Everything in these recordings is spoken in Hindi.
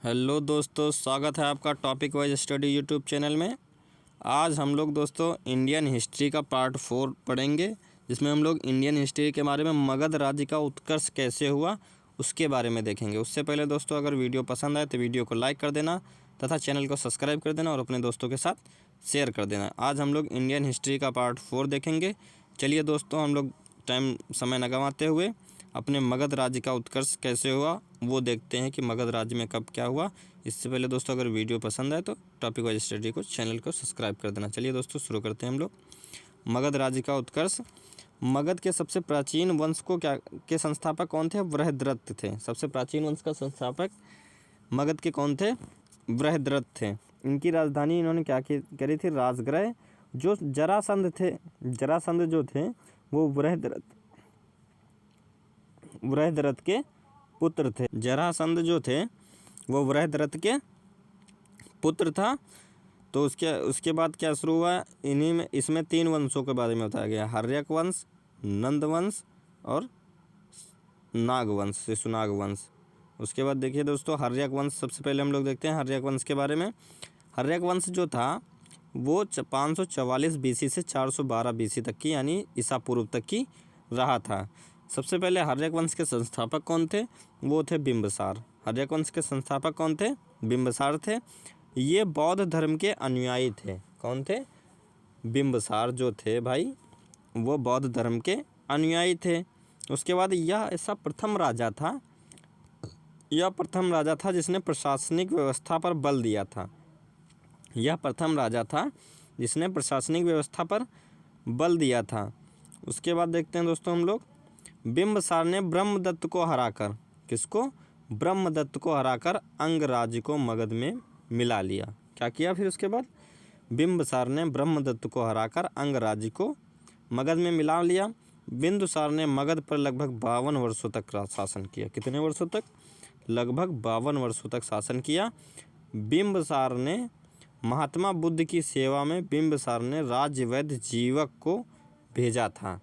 हेलो दोस्तों, स्वागत है आपका topic wise study YouTube channel में। आज हम लोग दोस्तों इंडियन हिस्ट्री का पार्ट 4 पढ़ेंगे, जिसमें हम लोग इंडियन हिस्ट्री के बारे में मगध राज्य का उत्कर्ष कैसे हुआ उसके बारे में देखेंगे। उससे पहले दोस्तों अगर वीडियो पसंद आए तो वीडियो को लाइक कर देना तथा चैनल को सब्सक्राइब कर देना और अपने दोस्तों के साथ शेयर कर देना। आज हम लोग इंडियन हिस्ट्री का पार्ट 4 देखेंगे। चलिए दोस्तों, हम लोग टाइम समय न गंवाते हुए अपने मगध राज्य का उत्कर्ष कैसे हुआ वो देखते हैं कि मगध राज्य में कब क्या हुआ। इससे पहले दोस्तों अगर वीडियो पसंद आए तो टॉपिक वाइज स्टडी को चैनल को सब्सक्राइब कर देना। चलिए दोस्तों शुरू करते हैं हम लोग। मगध राज्य का उत्कर्ष। मगध के सबसे प्राचीन वंश को के संस्थापक कौन थे? बृहद्रथ थे। सबसे प्राचीन वंश का संस्थापक मगध के कौन थे? बृहद्रथ थे। इनकी राजधानी इन्होंने क्या करी थी? राजगृह। जो जरासंध थे, जरासंध जो थे वो बृहद्रथ के पुत्र थे। जरासंध जो थे वो बृहद्रथ के पुत्र था। तो उसके बाद क्या शुरू हुआ? इसमें 3 वंशों के बारे में बताया गया: हर्यक वंश, नंद वंश और नाग वंश, शिशुनाग वंश। उसके बाद देखिए दोस्तों, हर्यक वंश सबसे पहले हम लोग देखते हैं हर्यक वंश के बारे में। हर्यक वंश जो था वो 544 बीसी से 412 बीसी तक की, यानी ईसा पूर्व तक की रहा था। सबसे पहले हर्यक वंश के संस्थापक कौन थे? वो थे बिंबिसार। हर्यक वंश के संस्थापक कौन थे? बिंबिसार थे। ये बौद्ध धर्म के अनुयायी थे। कौन थे? बिंबिसार जो थे भाई वो बौद्ध धर्म के अनुयायी थे। उसके बाद यह ऐसा प्रथम राजा था जिसने प्रशासनिक व्यवस्था पर बल दिया था। यह प्रथम राजा था जिसने प्रशासनिक व्यवस्था पर बल दिया था। उसके बाद देखते हैं दोस्तों हम लोग, बिंबिसार ने ब्रह्मदत्त को हराकर, किसको? ब्रह्मदत्त को हराकर अंगराज्य को मगध में मिला लिया। क्या किया फिर उसके बाद? बिंबिसार ने ब्रह्मदत्त को हराकर अंगराज्य को मगध में मिला लिया। बिंदुसार ने मगध पर लगभग 52 वर्षों तक शासन किया। कितने वर्षों तक? लगभग 52 वर्षों तक शासन किया। बिंबिसार ने महात्मा बुद्ध की सेवा में बिंबिसार ने राज्यवैद्य जीवक को भेजा था।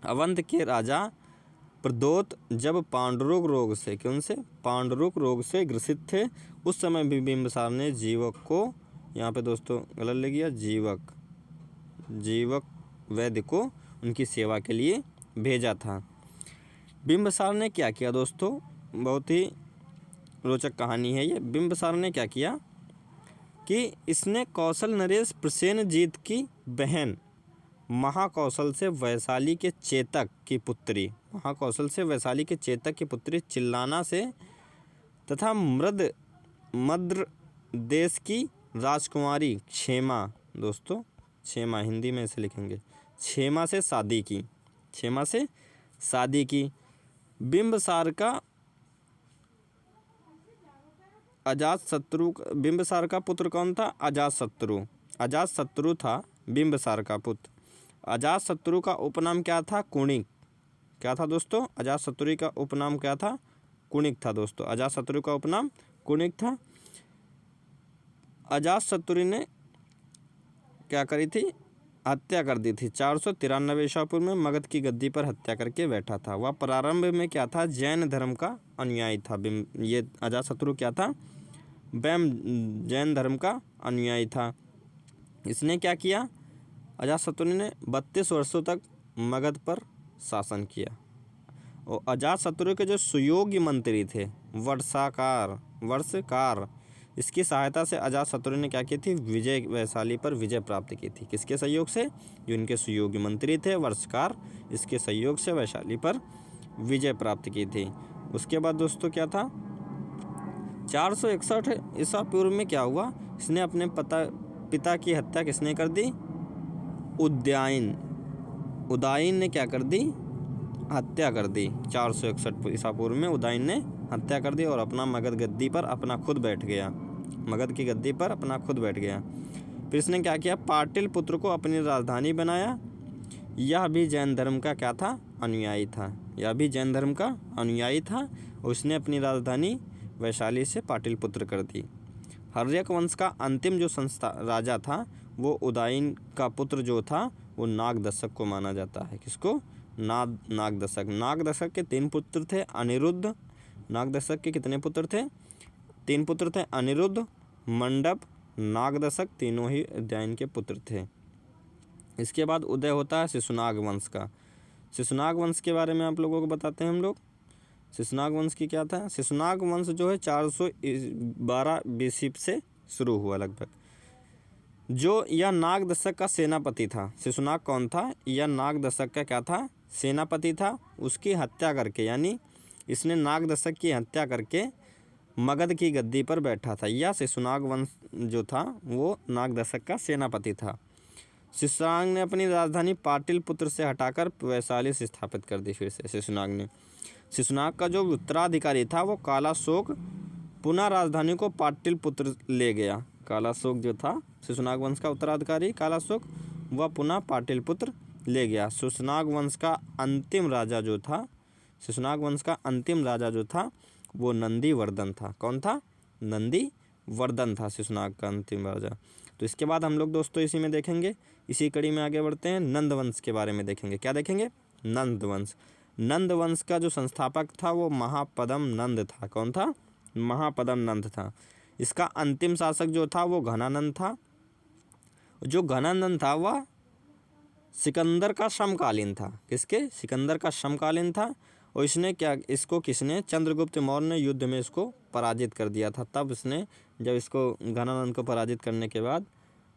अवंत के राजा प्रदोत जब पांडुरोग रोग से ग्रसित थे, उस समय भी बिंबिसार ने जीवक को, यहाँ पे दोस्तों गलत लिख गया, जीवक वैद्य को उनकी सेवा के लिए भेजा था। बिंबिसार ने क्या किया दोस्तों? बहुत ही रोचक कहानी है ये। बिंबिसार ने क्या किया कि इसने कौशल नरेश प्रसेनजीत की बहन महाकौशल से वैशाली के चेतक की पुत्री चिल्लाना से तथा मद्र देश की राजकुमारी क्षेमा, दोस्तों क्षेमा हिंदी में इसे लिखेंगे, क्षेमा से शादी की। बिंबिसार का पुत्र कौन था? अजातशत्रु था बिंबिसार का पुत्र। अजातशत्रु का उपनाम क्या था? कुणिक। क्या था दोस्तों? अजातशत्रु का उपनाम क्या था? कुणिक था दोस्तों। अजातशत्रु का उपनाम कुणिक था। अजातशत्रु ने क्या करी थी? हत्या कर दी थी। 493 ईसा पूर्व में मगध की गद्दी पर हत्या करके बैठा था। वह प्रारंभ में क्या था? जैन धर्म का अनुयायी था। ये अजातशत्रु क्या था? जैन धर्म का अनुयायी था। इसने क्या किया? अजातशत्रु ने 32 वर्षों तक मगध पर शासन किया। और अजातशत्रु के जो सुयोग्य मंत्री थे वर्षकार, इसकी सहायता से अजातशत्रु ने क्या की थी? वैशाली पर विजय प्राप्त की थी। किसके सहयोग से? जो इनके सुयोग्य मंत्री थे वर्षकार, इसके सहयोग से वैशाली पर विजय प्राप्त की थी। उसके बाद दोस्तों क्या था? 461 ईसा पूर्व में क्या हुआ? इसने अपने पिता की हत्या किसने कर दी? उदायन ने क्या कर दी? हत्या कर दी। 461 ईसा पूर्व में उदायन ने हत्या कर दी और अपना मगध की गद्दी पर अपना खुद बैठ गया। फिर इसने क्या किया? पाटिल पुत्र को अपनी राजधानी बनाया। यह भी जैन धर्म का क्या था? अनुयायी था। उसने अपनी राजधानी वैशाली से पाटिलपुत्र कर दी। हर्यक वंश का अंतिम जो राजा था वो उदायन का पुत्र जो था वो नागदशक को माना जाता है। किसको? नागदशक के 3 पुत्र थे, अनिरुद्ध, नागदशक के कितने पुत्र थे? 3 पुत्र थे। अनिरुद्ध, मंडप, नागदशक तीनों ही उदयन के पुत्र थे। इसके बाद उदय होता है शिशुनाग वंश का। शिशुनाग वंश के बारे में आप लोगों को बताते हैं हम लोग। शिशुनाग वंश की क्या था? शिशुनाग वंश जो है 412 BC से शुरू हुआ लगभग। जो यह नाग दशक का सेनापति था। शिशुनाग कौन था? यह नाग दशक का क्या था? सेनापति था। उसकी हत्या करके, यानी इसने नाग दशक की हत्या करके मगध की गद्दी पर बैठा था। यह शिशुनाग वंश जो था वो नाग दशक का सेनापति था। शिशुनाग ने अपनी राजधानी पाटलिपुत्र से हटाकर वैशाली से स्थापित कर दी। फिर से शिशुनाग ने, शिशुनाग का जो उत्तराधिकारी था वो कालाशोक पुनः राजधानी को पाटलिपुत्र ले गया। कालाशोक जो था शिशुनाग वंश का उत्तराधिकारी कालाशोक, वह पुनः पाटलिपुत्र ले गया। शिशुनाग वंश का अंतिम राजा जो था, शिशुनाग वंश का अंतिम राजा जो था वो नंदीवर्धन था। कौन था? नंदीवर्धन था शिशुनाग का अंतिम राजा। तो इसके बाद हम लोग दोस्तों इसी में देखेंगे, इसी कड़ी में आगे बढ़ते हैं, नंद वंश के बारे में देखेंगे। क्या देखेंगे? नंद वंश। नंद वंश का जो संस्थापक था वो महापद्म नंद था। कौन था? महापद्म नंद था। इसका अंतिम शासक जो था वो घनानंद था। जो घनानंद था वह सिकंदर का समकालीन था। किसके? सिकंदर का समकालीन था। और इसने क्या, इसको किसने? चंद्रगुप्त मौर्य ने युद्ध में इसको पराजित कर दिया था। तब इसने, जब इसको घनानंद को पराजित करने के बाद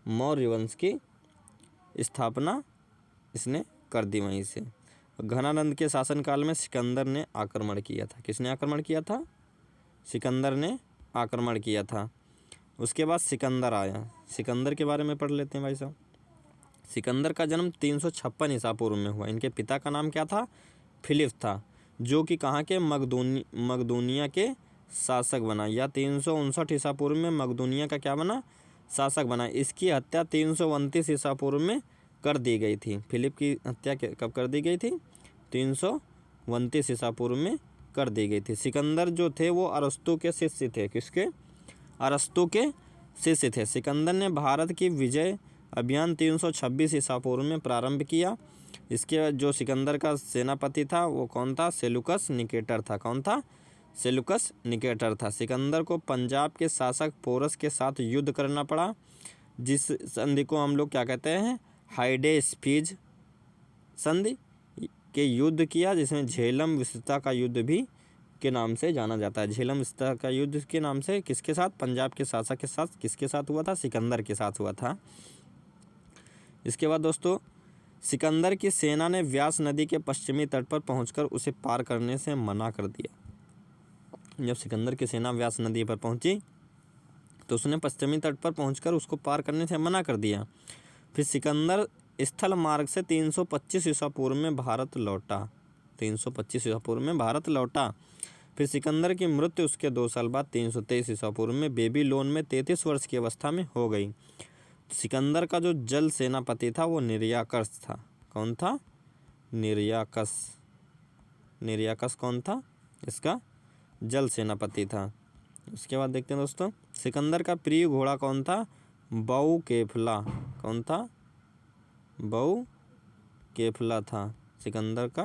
मौर्य वंश की स्थापना इसने कर दी वहीं से। घनानंद के शासनकाल में सिकंदर ने आक्रमण किया था। किसने आक्रमण किया था? सिकंदर ने आक्रमण किया था। उसके बाद सिकंदर आया। सिकंदर के बारे में पढ़ लेते हैं भाई साहब। सिकंदर का जन्म 356 ईसा पूर्व में हुआ। इनके पिता का नाम क्या था? फिलिप था, जो कि कहाँ के? मकदूनिया के शासक बना। या 359 ईसा पूर्व में मकदूनिया का क्या बना? शासक बना। इसकी हत्या 329 ईसा पूर्व में कर दी गई थी। फिलिप की हत्या कब कर दी गई थी? 329 ईसा पूर्व में कर दी गई थी। सिकंदर जो थे वो अरस्तु के शिष्य थे। किसके? अरस्तु के शिष्य थे। सिकंदर ने भारत की विजय अभियान 326 ईसा पूर्व में प्रारंभ किया। इसके जो सिकंदर का सेनापति था वो कौन था? सेलुकस निकेटर था। कौन था? सेलुकस निकेटर था। सिकंदर को पंजाब के शासक पोरस के साथ युद्ध करना पड़ा, जिस संधि को हम लोग क्या कहते हैं? हाइडेस्पिज संधि के युद्ध किया, जिसमें झेलम विस्तृता का युद्ध भी के नाम से जाना जाता है। झेलम विस्तृता का युद्ध के नाम से किसके साथ? पंजाब के शासक के साथ। किसके साथ हुआ था? सिकंदर के साथ हुआ था। इसके बाद दोस्तों सिकंदर की सेना ने व्यास नदी के पश्चिमी तट पर पहुंचकर उसे पार करने से मना कर दिया। जब सिकंदर की सेना व्यास नदी पर पहुंची तो उसने पश्चिमी तट पर पहुंचकर उसको पार करने से मना कर दिया। फिर सिकंदर स्थल मार्ग से 325 ईसा पूर्व में भारत लौटा। 325 ईसा पूर्व में भारत लौटा। फिर सिकंदर की मृत्यु उसके 2 साल बाद 323 ईसा पूर्व में बेबीलोन में 33 वर्ष की अवस्था में हो गई। सिकंदर का जो जल सेनापति था वो निर्याकस था। कौन था? निर्याकस। निर्याकस कौन था? इसका जल सेनापति था। उसके बाद देखते हैं दोस्तों सिकंदर का प्रिय घोड़ा कौन था? बहुकेफला। कौन था? बहुकेफला था सिकंदर का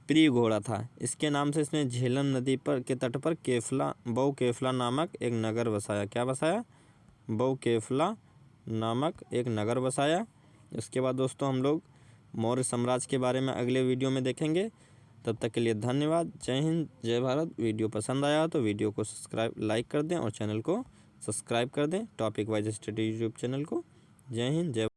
प्रिय घोड़ा था। इसके नाम से इसने झेलम नदी पर के तट पर बहुकेफला नामक एक नगर बसाया। क्या बसाया? बहुकेफला नामक एक नगर बसाया। इसके बाद दोस्तों हम लोग मौर्य साम्राज्य के बारे में अगले वीडियो में देखेंगे। तब तक के लिए धन्यवाद। जय हिंद, जय भारत। वीडियो पसंद आया तो वीडियो को लाइक कर दें और चैनल को सब्सक्राइब कर दें, topic wise study YouTube channel को। जय हिंद, जय